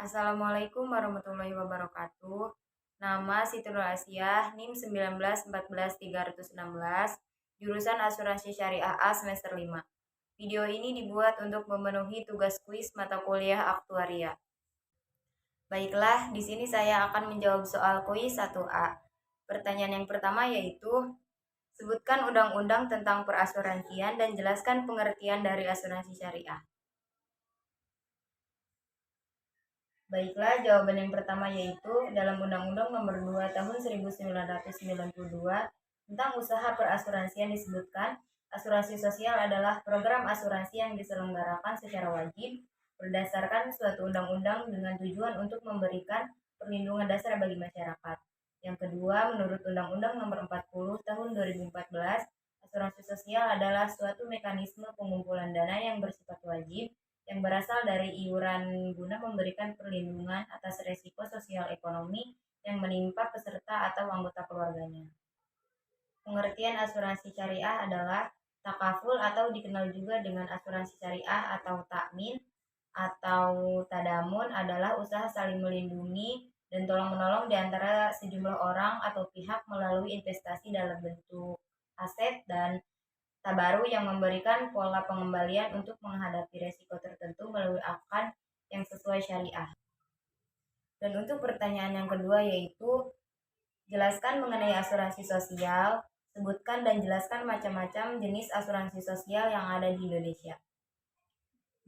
Assalamualaikum warahmatullahi wabarakatuh. Nama Siti Nur Asyah, NIM 19 14 316, jurusan Asuransi Syariah A semester 5. Video ini dibuat untuk memenuhi tugas kuis mata kuliah aktuaria. Baiklah, di sini saya akan menjawab soal kuis 1A. Pertanyaan yang pertama yaitu, sebutkan undang-undang tentang perasuransian dan jelaskan pengertian dari asuransi syariah. Baiklah, jawaban yang pertama yaitu dalam Undang-Undang Nomor 2 Tahun 1992 tentang usaha perasuransian disebutkan, asuransi sosial adalah program asuransi yang diselenggarakan secara wajib berdasarkan suatu undang-undang dengan tujuan untuk memberikan perlindungan dasar bagi masyarakat. Yang kedua, menurut Undang-Undang Nomor 40 Tahun 2014, asuransi sosial adalah suatu mekanisme pengumpulan dana yang bersifat wajib yang berasal dari iuran guna memberikan perlindungan atas resiko sosial ekonomi yang menimpa peserta atau anggota keluarganya. Pengertian asuransi syariah adalah takaful atau dikenal juga dengan asuransi syariah atau takmin atau tadamun adalah usaha saling melindungi dan tolong-menolong di antara sejumlah orang atau pihak melalui investasi dalam bentuk aset dan tabaru yang memberikan pola pengembalian untuk menghadapi resiko tertentu melalui akad yang sesuai syariah. Dan untuk pertanyaan yang kedua yaitu, jelaskan mengenai asuransi sosial, sebutkan dan jelaskan macam-macam jenis asuransi sosial yang ada di Indonesia.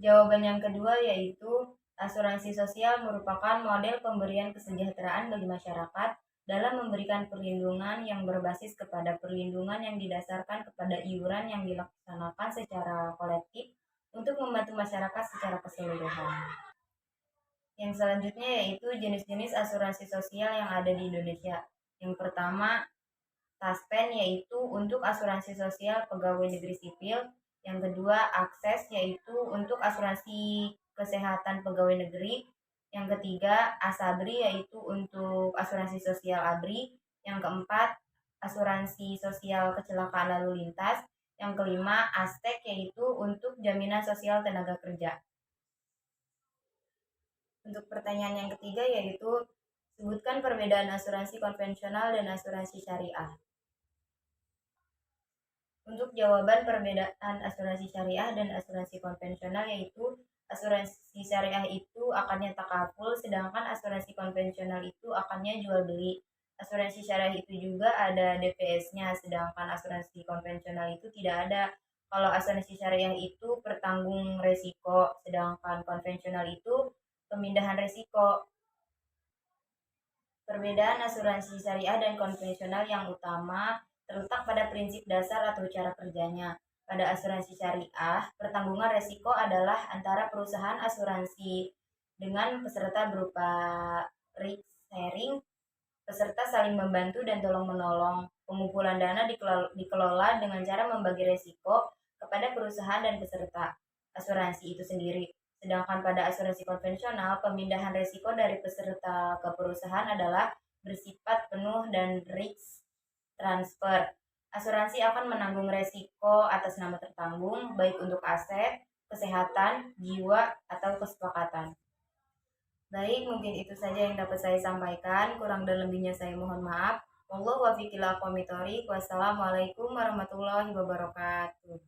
Jawaban yang kedua yaitu, asuransi sosial merupakan model pemberian kesejahteraan bagi masyarakat dalam memberikan perlindungan yang berbasis kepada perlindungan yang didasarkan kepada iuran yang dilaksanakan secara kolektif untuk membantu masyarakat secara keseluruhan. Yang selanjutnya yaitu jenis-jenis asuransi sosial yang ada di Indonesia. Yang pertama, Taspen yaitu untuk asuransi sosial pegawai negeri sipil. Yang kedua, Akses yaitu untuk asuransi kesehatan pegawai negeri. Yang ketiga, Asabri yaitu untuk asuransi sosial ABRI. Yang keempat, asuransi sosial kecelakaan lalu lintas. Yang kelima, Astek yaitu untuk jaminan sosial tenaga kerja. Untuk pertanyaan yang ketiga yaitu, sebutkan perbedaan asuransi konvensional dan asuransi syariah. Untuk jawaban perbedaan asuransi syariah dan asuransi konvensional yaitu, asuransi syariah itu akannya takaful, sedangkan asuransi konvensional itu akannya jual beli. Asuransi syariah itu juga ada DPS-nya, sedangkan asuransi konvensional itu tidak ada. Kalau asuransi syariah itu pertanggung resiko, sedangkan konvensional itu pemindahan resiko. Perbedaan asuransi syariah dan konvensional yang utama terletak pada prinsip dasar atau cara kerjanya. Pada asuransi syariah, pertanggungan resiko adalah antara perusahaan asuransi dengan peserta berupa risk sharing, peserta saling membantu dan tolong-menolong. Pengumpulan dana dikelola dengan cara membagi resiko kepada perusahaan dan peserta asuransi itu sendiri. Sedangkan pada asuransi konvensional, pemindahan resiko dari peserta ke perusahaan adalah bersifat penuh dan risk transfer. Asuransi akan menanggung resiko atas nama tertanggung, baik untuk aset, kesehatan, jiwa, atau kesepakatan. Baik, mungkin itu saja yang dapat saya sampaikan. Kurang dan lebihnya saya mohon maaf. Wallahu wafiqil aqwam thoriq. Wassalamualaikum warahmatullahi wabarakatuh.